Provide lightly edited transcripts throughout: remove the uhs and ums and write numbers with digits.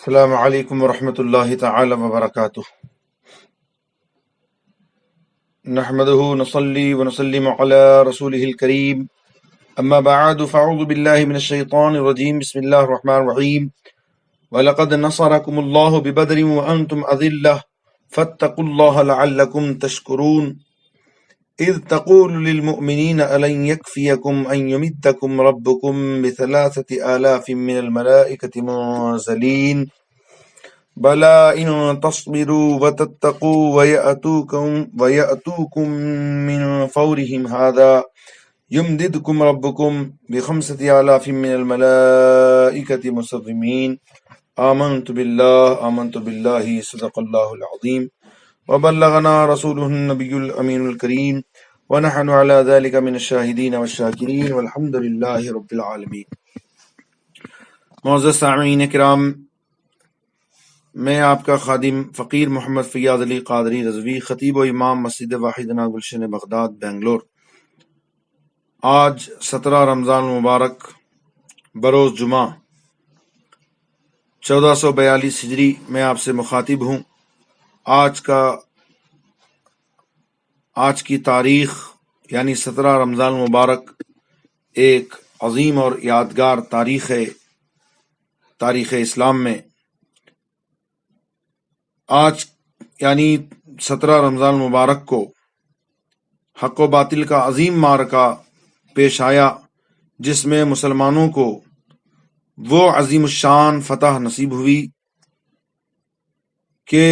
السلام علیکم ورحمۃ اللہ تعالی وبرکاتہ۔ نحمده نصلي ونسلم على رسوله الكريم، اما بعد فاعوذ بالله من الشيطان الرجيم، بسم الله الرحمن الرحيم۔ ولقد نصركم الله ببدر وانتم اذلة فاتقوا الله لعلكم تشكرون، اذ تقول للمؤمنين الن يكفيكم ان يمدكم ربكم بثلاثة آلاف من الملائكة منزلين بلى إن تصبروا وتتقوا ويأتوكم من فورهم هذا يمددكم ربكم بخمسة آلاف من الملائكة مسومين آمنت بالله صدق الله العظيم وبلغنا رسوله النبي الأمين الكريم ونحن على ذلك من الشاهدين والشاكرين والحمد لله رب العالمين۔ معزز سامعین کرام، میں آپ کا خادم فقیر محمد فیاض علی قادری رضوی، خطیب و امام مسجد واحدنا گلشن بغداد بنگلور، آج 17 رمضان مبارک بروز جمعہ 1442 ہجری میں آپ سے مخاطب ہوں۔ آج کی تاریخ یعنی 17 رمضان مبارک ایک عظیم اور یادگار تاریخ ہے تاریخ اسلام میں۔ آج یعنی 17 رمضان مبارک کو حق و باطل کا عظیم معرکہ پیش آیا، جس میں مسلمانوں کو وہ عظیم الشان فتح نصیب ہوئی کہ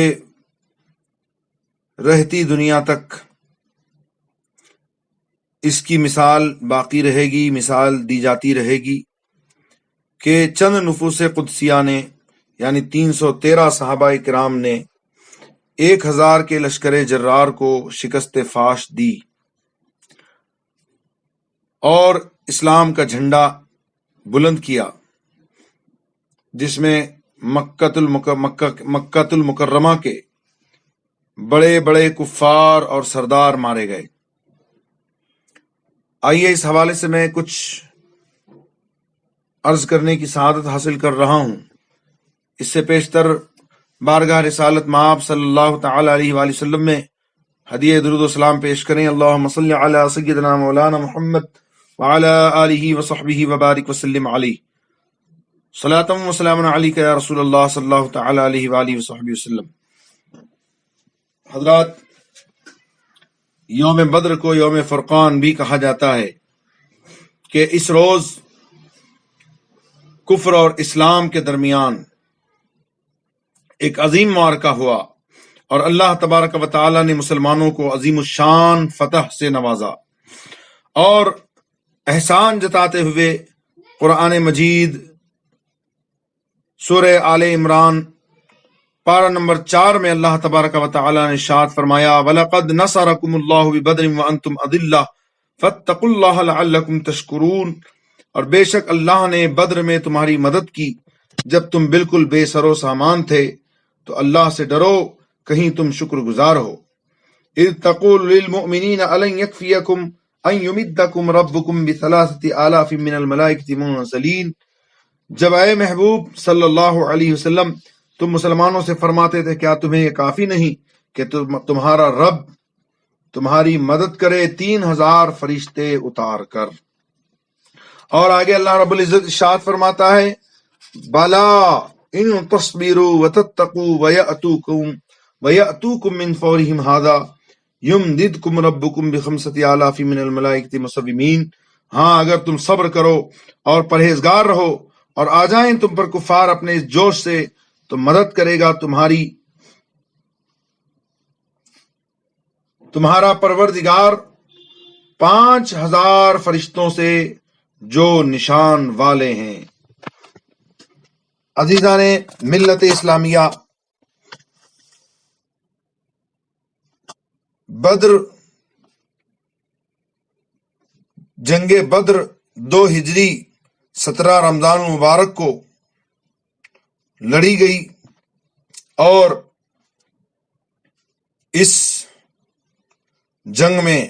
رہتی دنیا تک اس کی مثال باقی رہے گی، مثال دی جاتی رہے گی کہ چند نفوس قدسیہ نے یعنی 313 صحابہ کرام نے 1000 کے لشکر جرار کو شکست فاش دی اور اسلام کا جھنڈا بلند کیا، جس میں مکہ المکرمہ کے بڑے بڑے کفار اور سردار مارے گئے۔ آئیے اس حوالے سے میں کچھ عرض کرنے کی سعادت حاصل کر رہا ہوں۔ اس سے پیشتر بارگاہ رسالت مآب صلی اللہ تعالی علیہ وآلہ وسلم میں ہدیہ درود و سلام پیش کریں۔ اللہم صلی علی سیدنا مولانا محمد وعلی آلہ وصحبہ وبارک وسلم علیہ، صلاۃ و سلام علیک یا رسول اللہ صلی اللہ تعالی علیہ وآلہ وصحبہ وسلم۔ حضرات، یوم بدر کو یوم فرقان بھی کہا جاتا ہے کہ اس روز کفر اور اسلام کے درمیان ایک عظیم معرکہ ہوا اور اللہ تبارک و تعالی نے مسلمانوں کو عظیم الشان فتح سے نوازا، اور احسان جتاتے ہوئے قرآن مجید سورہ آل عمران پارہ نمبر 4 میں اللہ تبارک و تعالی نے ارشاد فرمایا، وَلَقَدْ نَصَرَكُمُ اللَّهُ بِبَدْرٍ وَأَنْتُمْ أَذِلَّةٌ فَاتَّقُوا اللَّهَ لَعَلَّكُمْ تَشْكُرُونَ، اور بے شک اللہ نے بدر میں تمہاری مدد کی جب تم بالکل بے سر و سامان تھے، تو اللہ سے ڈرو کہیں تم شکر گزار ہو۔ اذ تقول للمؤمنین الن یکفیکم ان یمدکم ربکم بثلاثة آلاف من الملائکۃ منزلین، جب اے محبوب صلی اللہ علیہ وسلم تم مسلمانوں سے فرماتے تھے کیا تمہیں یہ کافی نہیں کہ تمہارا رب تمہاری مدد کرے 3000 فرشتے اتار کر۔ اور آگے اللہ رب العزت ارشاد فرماتا ہے، بلا ان تصبروا وتتقوا ويأتوكم من فورهم هذا يمددكم ربكم بخمسة آلاف من الملائكة مسومين، ہاں اگر تم صبر کرو اور پرہیزگار رہو اور آ جائیں تم پر کفار اپنے اس جوش سے، تو مدد کرے گا تمہارا پروردگار 5000 فرشتوں سے جو نشان والے ہیں۔ عزیزان ملت اسلامیہ، جنگ بدر 2 ہجری 17 رمضان مبارک کو لڑی گئی، اور اس جنگ میں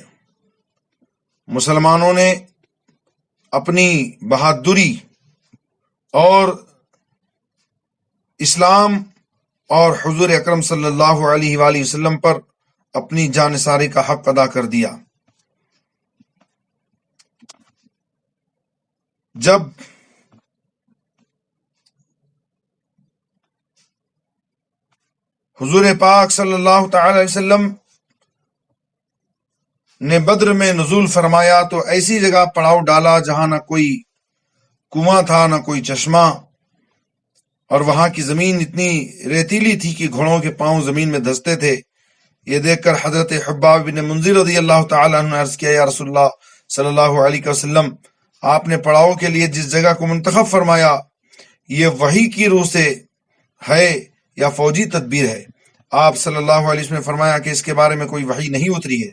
مسلمانوں نے اپنی بہادری اور اسلام اور حضور اکرم صلی اللہ علیہ وآلہ وسلم پر اپنی جانثاری کا حق ادا کر دیا۔ جب حضور پاک صلی اللہ تعالی علیہ وسلم نے بدر میں نزول فرمایا تو ایسی جگہ پڑاؤ ڈالا جہاں نہ کوئی کنواں تھا نہ کوئی چشمہ، اور وہاں کی زمین اتنی ریتیلی تھی کہ گھوڑوں کے پاؤں زمین میں دھستے تھے۔ یہ دیکھ کر حضرت حباب بن منذر رضی اللہ تعالی عنہ نے عرض کیا، یا رسول اللہ صلی اللہ علیہ وسلم، آپ نے پڑاؤ کے لیے جس جگہ کو منتخب فرمایا یہ وحی کی روح سے ہے یا فوجی تدبیر ہے؟ آپ صلی اللہ علیہ وسلم نے فرمایا کہ اس کے بارے میں کوئی وحی نہیں اتری ہے۔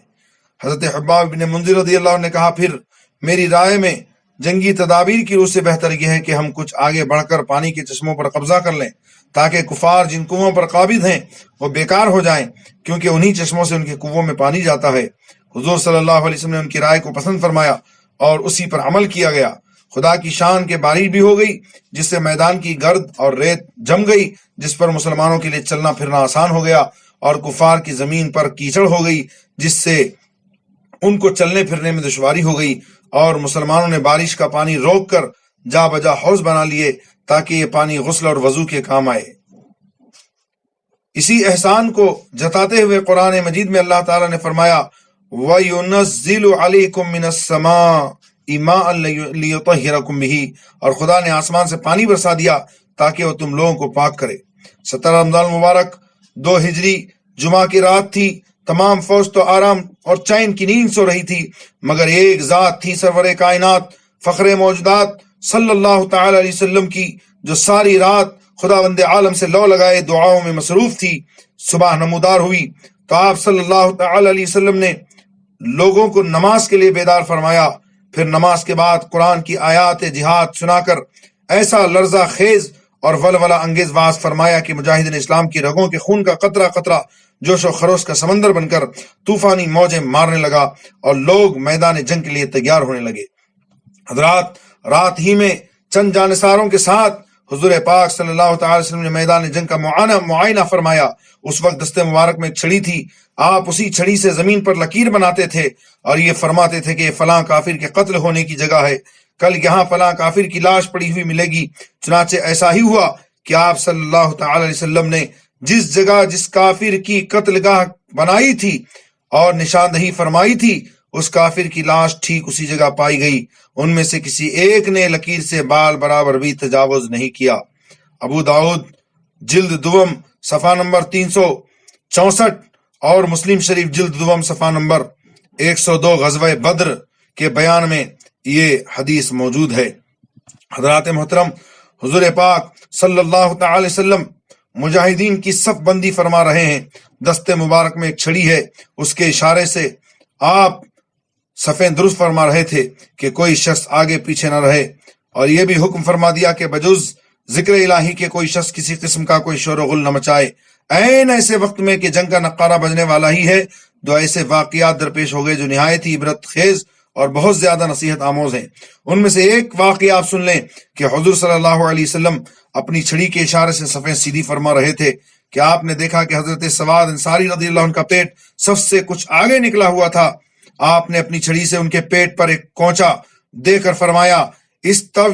حضرت حباب بن منذر رضی اللہ عنہ نے کہا، پھر میری رائے میں جنگی تدابیر کی روح سے بہتر یہ ہے کہ ہم کچھ آگے بڑھ کر پانی کے چشموں پر قبضہ کر لیں تاکہ کفار جن کنووں پر قابض ہیں وہ بیکار ہو جائیں، کیونکہ انہی چشموں سے ان کے کنووں میں پانی جاتا ہے۔ حضور صلی اللہ علیہ وسلم نے ان کی رائے کو پسند فرمایا اور اسی پر عمل کیا گیا۔ خدا کی شان کے بارش بھی ہو گئی جس سے میدان کی گرد اور ریت جم گئی، جس پر مسلمانوں کے لیے چلنا پھرنا آسان ہو گیا، اور کفار کی زمین پر کیچڑ ہو گئی جس سے ان کو چلنے پھرنے میں دشواری ہو گئی، اور مسلمانوں نے بارش کا پانی روک کر جا بجا حوض بنا لیے تاکہ یہ پانی غسل اور وضو کے کام آئے۔ اسی احسان کو جتاتے ہوئے قرآن مجید میں اللہ تعالیٰ نے فرمایا، وَيُنَزِّلُ عَلَيْكُم مِّنَ السَّمَاءِ مَاءً لِيُطَهِّرَكُم بِهِ، اور خدا نے آسمان سے پانی برسا دیا تاکہ وہ تم لوگوں کو پاک کرے۔ 17 رمضان المبارک 2 ہجری جمعہ کی رات تھی۔ تمام فوج تو آرام اور چین کی نیند سو رہی تھی، مگر ایک ذات تھی سرور کائنات فخر موجودات صلی اللہ تعالی علیہ وسلم کی، جو ساری رات خداوند عالم سے لو لگائے دعاؤں میں مصروف تھی۔ صبح نمودار ہوئی تو آپ صلی اللہ تعالی علیہ وسلم نے لوگوں کو نماز کے لیے بیدار فرمایا، پھر نماز کے بعد قرآن کی آیات جہاد سنا کر ایسا لرزہ خیز اور ولولہ انگیز واز فرمایا کہ مجاہدین اسلام کی رگوں کے خون کا قطرہ قطرہ جوش و خروش کا سمندر بن کر طوفانی موجیں مارنے لگا اور لوگ میدان جنگ کے لیے تیار ہونے لگے۔ حضرات، رات ہی میں چند جانثاروں کے ساتھ حضور پاک صلی اللہ تعالی وسلم نے میدان جنگ کا معائنہ فرمایا۔ اس وقت دست مبارک میں ایک چھڑی تھی، آپ اسی چھڑی سے زمین پر لکیر بناتے تھے اور یہ فرماتے تھے کہ یہ فلاں کافر کے قتل ہونے کی جگہ ہے، کل یہاں فلاں کافر کی لاش پڑی ہوئی ملے گی۔ چنانچہ ایسا ہی ہوا کہ آپ صلی اللہ تعالی علیہ وسلم نے جس جگہ جس کافر کی قتل گاہ بنائی تھی اور نشاندہی فرمائی تھی، اس کافر کی لاش ٹھیک اسی جگہ پائی گئی۔ ان میں سے کسی ایک نے لکیر سے بال برابر بھی تجاوز نہیں کیا۔ ابو داؤد جلد دوم صفحہ نمبر 364 اور مسلم شریف جلد دوم صفحہ نمبر 102 غزوہ بدر کے بیان میں یہ حدیث موجود ہے۔ حضرات محترم، حضور پاک صلی اللہ تعالی وسلم مجاہدین کی صف بندی فرما رہے ہیں، دست مبارک میں ایک چھڑی ہے، اس کے اشارے سے آپ صفیں درست فرما رہے تھے کہ کوئی شخص آگے پیچھے نہ رہے، اور یہ بھی حکم فرما دیا کہ بجز ذکر الہی کے کوئی شخص کسی قسم کا کوئی شور و غل نہ مچائے۔ عین ایسے وقت میں کہ جنگ کا نقارہ بجنے والا ہی ہے، دو ایسے واقعات درپیش ہو گئے جو نہایت ہی عبرت خیز اور بہت زیادہ نصیحت آموز ہیں۔ ان میں سے ایک واقعہ آپ سن لیں کہ حضور صلی اللہ علیہ وسلم اپنی چھڑی کے اشارے سے صفیں سیدھی فرما رہے تھے کہ آپ نے دیکھا کہ حضرت سواد انصاری رضی اللہ عنہ کا پیٹ صف سے کچھ آگے نکلا ہوا تھا۔ آپ نے اپنی چھڑی سے ان کے پیٹ پر ایک کونچا دے کر فرمایا، استو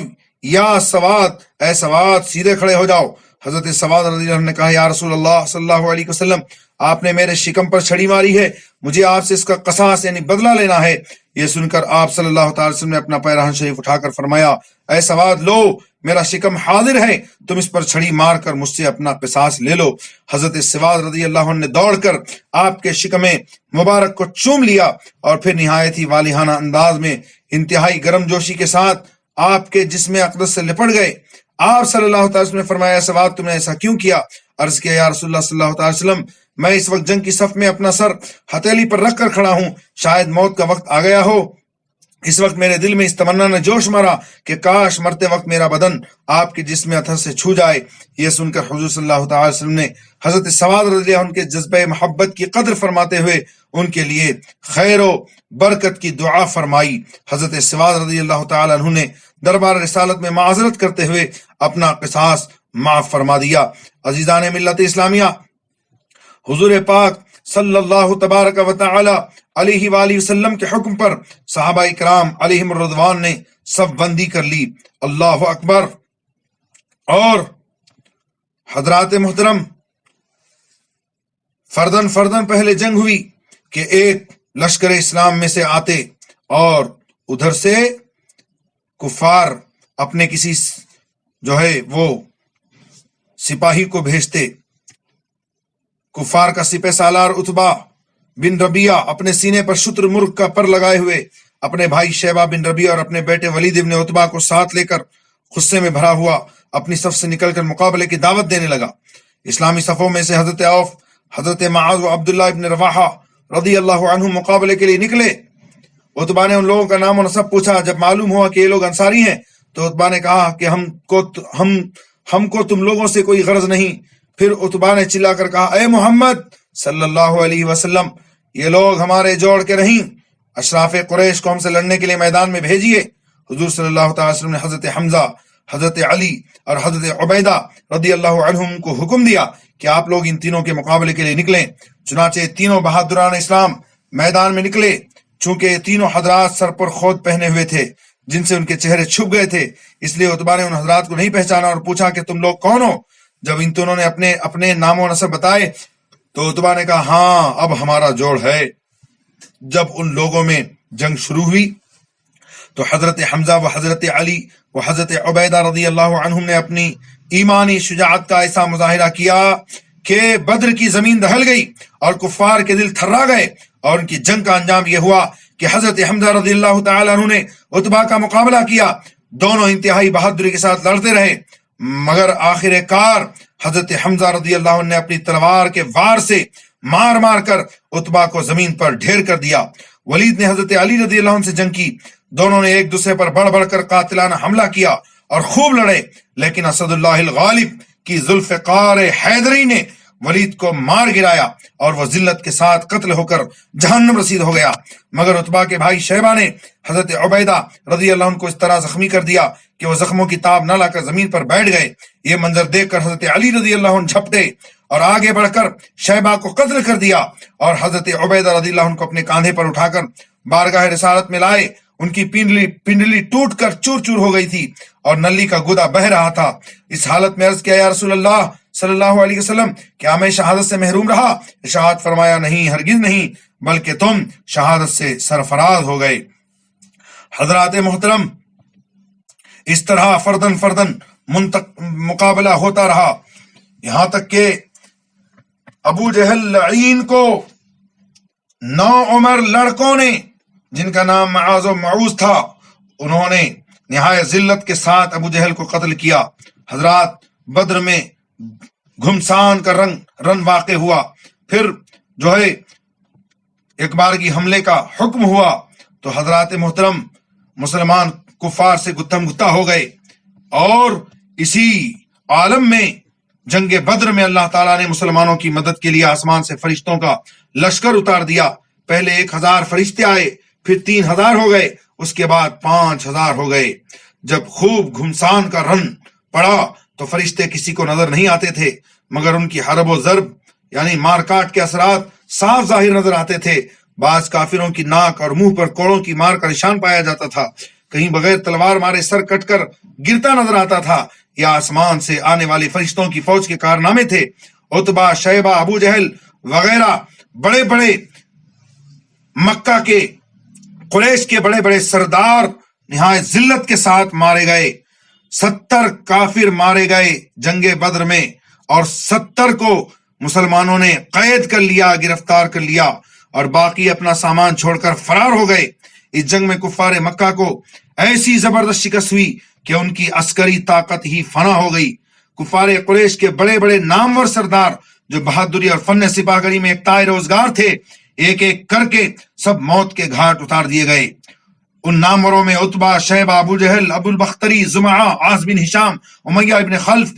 یا سواد، اے سواد سیدھے کھڑے ہو جاؤ۔ حضرت سواد رضی اللہ عنہ نے کہا، یا رسول اللہ صلی اللہ علیہ وسلم، آپ نے میرے شکم پر چھڑی ماری ہے، مجھے آپ سے اس کا قصاص یعنی بدلہ لینا ہے۔ یہ سن کر آپ صلی اللہ تعالی وسلم نے اپنا پیراہن شریف اٹھا کر فرمایا، اے سواد، لو میرا شکم حاضر ہے، تم اس پر چھڑی مار کر مجھ سے اپنا قصاص لے لو۔ حضرت سواد رضی اللہ عنہ نے دوڑ کر آپ کے شکم مبارک کو چوم لیا اور پھر نہایت ہی والہانہ انداز میں انتہائی گرم جوشی کے ساتھ آپ کے جسم اقدس سے لپٹ گئے۔ آپ صلی اللہ تعالی وسلم نے فرمایا، سواد تم نے ایسا کیوں کیا؟ عرض کیا، یا رسول اللہ صلی اللہ تعالی وسلم، میں اس وقت جنگ کی صف میں اپنا سر ہتھیلی پر رکھ کر کھڑا ہوں، شاید موت کا وقت آ گیا ہو۔ اس وقت میرے دل میں اس تمنا نے جوش مارا کہ کاش مرتے وقت میرا بدن آپ کے جسم اطہر سے چھو جائے۔ یہ سن کر حضور صلی اللہ تعالی وسلم نے حضرت سواد رضی اللہ عنہ کے جذبہ محبت کی قدر فرماتے ہوئے ان کے لیے خیر و برکت کی دعا فرمائی۔ حضرت سواد رضی اللہ تعالی عنہ نے دربار رسالت میں معذرت کرتے ہوئے اپنا قصاص معاف فرما دیا۔ عزیزان ملت اسلامیہ، حضور پاک صلی اللہ تبارک و تعالی علیہ وآلہ وسلم کے حکم پر صحابہ کرام علیہم الرضوان نے صف بندی کر لی۔ اللہ اکبر۔ اور حضرات محترم، فردن فردن پہلے جنگ ہوئی کہ ایک لشکر اسلام میں سے آتے اور ادھر سے کفار اپنے کسی جو ہے وہ سپاہی کو بھیجتے۔ کفار کا سپہ سالار عتبہ بن ربیعہ اپنے سینے پر شتر مرغ کا پر لگائے ہوئے اپنے بھائی شیبہ بن ربیعہ اور اپنے بیٹے ولید بن عتبہ کو ساتھ لے کر غصے میں بھرا ہوا اپنی صف سے نکل کر مقابلے کی دعوت دینے لگا۔ اسلامی صفوں میں سے حضرت عوف، حضرت معاذ و عبداللہ ابن رواحہ رضی اللہ عنہ مقابلے کے لیے نکلے۔ عتبہ نے ان لوگوں کا نام و نسب پوچھا۔ جب معلوم ہوا کہ یہ لوگ انصاری ہیں تو عتبہ نے کہا کہ ہم کو تم لوگوں سے کوئی غرض نہیں۔ پھر عتبہ نے چلا کر کہا، اے محمد صلی اللہ علیہ وسلم، یہ لوگ ہمارے جوڑ کے نہیں، اشراف قریش کو ہم سے لڑنے کے لیے میدان میں بھیجیے۔ حضور صلی اللہ تعالی وسلم نے حضرت حمزہ، حضرت علی اور حضرت عبیدہ رضی اللہ عنہم کو حکم دیا کہ آپ لوگ ان تینوں کے مقابلے کے لیے نکلیں۔ چنانچہ تینوں بہادران اسلام میدان میں نکلے۔ چونکہ تینوں حضرات سر پر خود پہنے ہوئے تھے جن سے ان کے چہرے چھپ گئے تھے، اس لیے عتبہ نے ان حضرات کو نہیں پہچانا اور پوچھا کہ تم لوگ کون ہو؟ جب ان دونوں نے اپنے اپنے نام و نسب بتائے تو عتبہ نے کہا، ہاں اب ہمارا جوڑ ہے۔ جب ان لوگوں میں جنگ شروع ہوئی تو حضرت حمزہ و حضرت علی و حضرت عبیدہ رضی اللہ عنہم نے اپنی ایمانی شجاعت کا ایسا مظاہرہ کیا کہ بدر کی زمین دہل گئی اور کفار کے دل تھرا گئے، اور ان کی جنگ کا انجام یہ ہوا کہ حضرت حمزہ رضی اللہ تعالی عنہ نے عتبہ کا مقابلہ کیا۔ دونوں انتہائی بہادری کے ساتھ لڑتے رہے، مگر آخر کار حضرت حمزہ رضی اللہ عنہ نے اپنی تلوار کے وار سے مار مار کر عتبہ کو زمین پر ڈھیر کر دیا۔ ولید نے حضرت علی رضی اللہ عنہ سے جنگ کی۔ دونوں نے ایک دوسرے پر بڑھ بڑھ کر قاتلانہ حملہ کیا اور خوب لڑے، لیکن اسد اللہ الغالب کی ذوالفقار حیدری نے ولید کو مار گرایا اور وہ ذلت کے ساتھ قتل ہو کر جہنم رسید ہو گیا۔ مگر عتبہ کے بھائی شیبہ نے حضرت عبیدہ رضی اللہ عنہ کو اس طرح زخمی کر دیا کہ وہ زخموں کی تاب نہ لا کر زمین پر بیٹھ گئے۔ یہ منظر دیکھ کر حضرت علی رضی اللہ عنہ جھپٹے اور آگے بڑھ کر شیبہ کو قتل کر دیا، اور حضرت عبیدہ رضی اللہ عنہ کو اپنے کاندھے پر اٹھا کر بارگاہ رسالت میں لائے۔ ان کی پنڈلی ٹوٹ کر چور چور ہو گئی تھی اور نلی کا گودا بہہ رہا تھا۔ اس حالت میں عرض کیا، یا رسول اللہ صلی اللہ علیہ وسلم، کیا میں شہادت سے محروم رہا؟ ارشاد فرمایا، نہیں، ہرگز نہیں، بلکہ تم شہادت سے سرفراز ہو گئے۔ حضرات محترم، اس طرح فردن فردن مقابلہ ہوتا رہا، یہاں تک کہ ابو جہل لعین کو 9 عمر لڑکوں نے، جن کا نام معاذ و معوذ تھا، انہوں نے نہایت ذلت کے ساتھ ابو جہل کو قتل کیا۔ حضرات، بدر میں گھمسان کا رن واقع ہوا۔ پھر جو ہے ایک بارگی حملے کا حکم ہوا تو حضرات محترم مسلمان کفار سے گتھم گتھا ہو گئے، اور اسی عالم میں جنگ بدر میں اللہ تعالیٰ نے مسلمانوں کی مدد کے لیے آسمان سے فرشتوں کا لشکر اتار دیا۔ پہلے 1000 فرشتے آئے، پھر 3000 ہو گئے، اس کے بعد 5000 ہو گئے۔ جب خوب گھمسان کا رن پڑا تو فرشتے کسی کو نظر نہیں آتے تھے، مگر ان کی حرب و ضرب یعنی مار کاٹ کے اثرات صاف ظاہر نظر آتے تھے۔ بعض کافروں کی ناک اور منہ پر کوڑوں کی مار کا نشان پایا جاتا تھا، کہیں بغیر تلوار مارے سر کٹ کر گرتا نظر آتا تھا۔ یا آسمان سے آنے والی فرشتوں کی فوج کے کارنامے تھے۔ عتبہ، شیبہ، ابو جہل وغیرہ بڑے بڑے مکہ کے قریش کے بڑے بڑے سردار نہایت ذلت کے ساتھ مارے گئے۔ 70 کافر مارے گئے جنگ بدر میں، اور 70 کو مسلمانوں نے قید کر لیا، گرفتار کر لیا، اور باقی اپنا سامان چھوڑ کر فرار ہو گئے۔ اس جنگ میں کفار مکہ کو ایسی زبردست شکست ہوئی کہ ان کی عسکری طاقت ہی فنا ہو گئی۔ کفار قریش کے بڑے بڑے نامور سردار جو بہادری اور فن سپاہ گری میں اقتدار روزگار تھے، ایک ایک کر کے سب موت کے گھاٹ اتار دیے گئے۔ ان ناموروں میں عتبہ، شیبہ، ابو جہل، ابو البختری، زمعہ، عاص بن ہشام، امیہ بن خلف،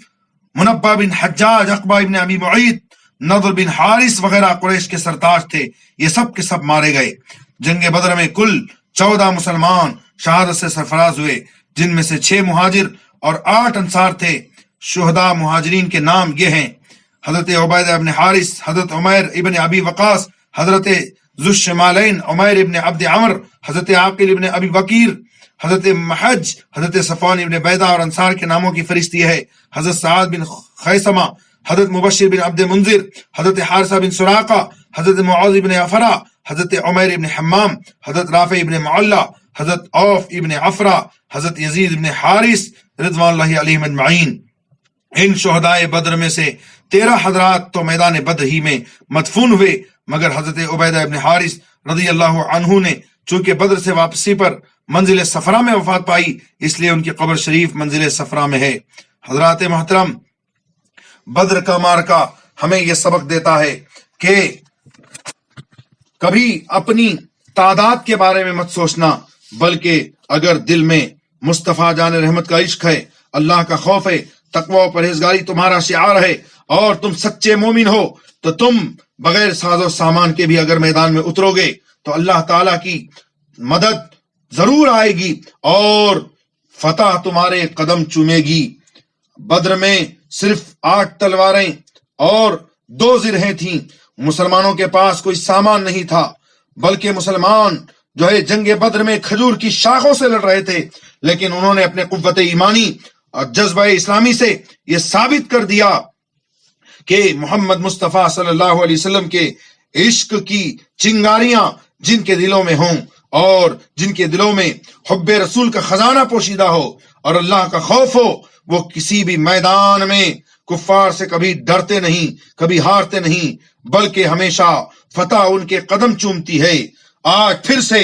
منبہ بن حجاج، عقبہ بن ابی معیط، نضر بن حارث وغیرہ قریش کے سرتاج تھے، یہ سب کے سب مارے گئے۔ جنگ بدر میں کل 14 مسلمان شہادت سے سرفراز ہوئے، جن میں سے 6 مہاجر اور 8 انصار تھے۔ شہداء مہاجرین کے نام یہ ہیں: حضرت عبیدہ ابن حارث، حضرت عمیر ابن ابی وقاص، حضرت ذو الشمالین عمیر ابن عبد عمر، حضرت عاقل ابن ابی وقیر، حضرت محج، حضرت صفوان ابن بیدہ اور انصار کے ناموں کی فہرست یہ ہے: حضرت سعد بن خیثمہ، حضرت مبشر بن عبد منذر، حضرت حارثہ بن سراقہ، حضرت معاذ بن افرا، حضرت عمیر ابن حمام، حضرت رافع ابن معلہ، حضرت عوف ابن عفرہ، حضرت یزید ابن حارث رضوان اللہ علیہم اجمعین۔ ان شہدائے بدر میں سے 13 حضرات تو میدان بدر ہی میں مدفون ہوئے، مگر حضرت عبیدہ ابن حارث رضی اللہ عنہ نے چونکہ بدر سے واپسی پر منزل صفرا میں وفات پائی، اس لیے ان کی قبر شریف منزل صفرا میں ہے۔ حضرات محترم، بدر کا معرکہ ہمیں یہ سبق دیتا ہے کہ کبھی اپنی تعداد کے بارے میں مت سوچنا، بلکہ اگر دل میں مصطفیٰ جان رحمت کا عشق ہے، اللہ کا خوف ہے، تقوی و پرہیزگاری تمہارا شعار ہے، اور تم سچے مومن ہو، تو تم بغیر ساز و سامان کے بھی اگر میدان میں اترو گے تو اللہ تعالیٰ کی مدد ضرور آئے گی اور فتح تمہارے قدم چومے گی۔ بدر میں صرف 8 تلواریں اور 2 زرہیں تھیں۔ مسلمانوں کے پاس کوئی سامان نہیں تھا، بلکہ مسلمان جو ہے جنگ بدر میں کھجور کی شاخوں سے لڑ رہے تھے، لیکن انہوں نے اپنے قوت ایمانی اور جذبہ اسلامی سے یہ ثابت کر دیا کہ محمد مصطفیٰ صلی اللہ علیہ وسلم کے عشق کی چنگاریاں جن کے دلوں میں ہوں اور جن کے دلوں میں حب رسول کا خزانہ پوشیدہ ہو اور اللہ کا خوف ہو، وہ کسی بھی میدان میں کفار سے کبھی ڈرتے نہیں، کبھی ہارتے نہیں، بلکہ ہمیشہ فتح ان کے قدم چومتی ہے۔ آج پھر سے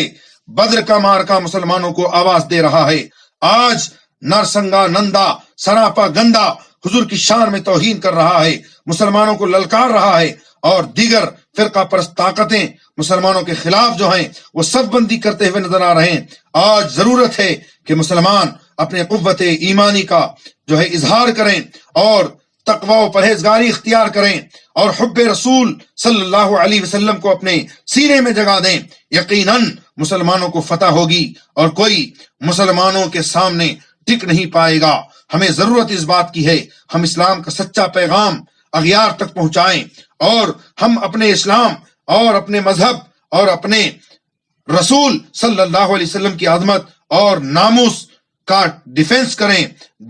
بدر کا معرکہ مسلمانوں کو آواز دے رہا ہے۔ آج نرسنگا نندا سراپا گندا حضور کی شان میں توہین کر رہا ہے، مسلمانوں کو للکار رہا ہے، اور دیگر فرقہ پرست طاقتیں مسلمانوں کے خلاف جو ہیں وہ صف بندی کرتے ہوئے نظر آ رہے ہیں۔ آج ضرورت ہے کہ مسلمان اپنے قوت ایمانی کا جو ہے اظہار کریں اور تقوی و پرہیزگاری اختیار کریں اور حب رسول صلی اللہ علیہ وسلم کو اپنے سینے میں جگہ دیں۔ یقیناً مسلمانوں کو فتح ہوگی اور کوئی مسلمانوں کے سامنے ٹک نہیں پائے گا۔ ہمیں ضرورت اس بات کی ہے ہم اسلام کا سچا پیغام اغیار تک پہنچائیں، اور ہم اپنے اسلام اور اپنے مذہب اور اپنے رسول صلی اللہ علیہ وسلم کی عظمت اور ناموس کا ڈیفنس کریں،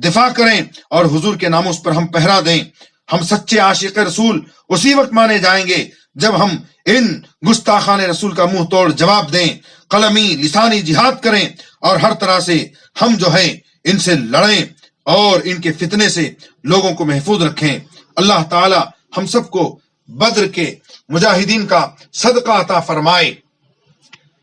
دفاع کریں، اور حضور کے ناموس پر ہم پہرا دیں۔ ہم سچے عاشق رسول اسی وقت مانے جائیں گے جب ہم ان گستاخان رسول کا منہ توڑ جواب دیں، قلمی لسانی جہاد کریں، اور ہر طرح سے ہم جو ہے ان سے لڑیں اور ان کے فتنے سے لوگوں کو محفوظ رکھیں۔ اللہ تعالی ہم سب کو بدر کے مجاہدین کا صدقہ عطا فرمائے۔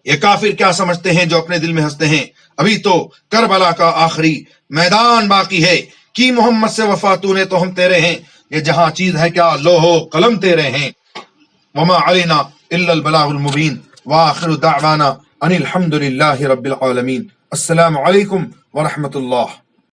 یہ کافر کیا سمجھتے ہیں جو اپنے دل میں ہنستے ہیں؟ ابھی تو کربلا کا آخری میدان باقی ہے، کی محمد سے وفا تو نے تو ہم تیرے ہیں، یہ جہاں چیز ہے کیا لوہو قلم تیرے ہیں۔ وما علینا الا البلاغ المبین، وآخر دعوانا ان الحمد للہ رب العالمین۔ السلام علیکم ورحمۃ اللہ۔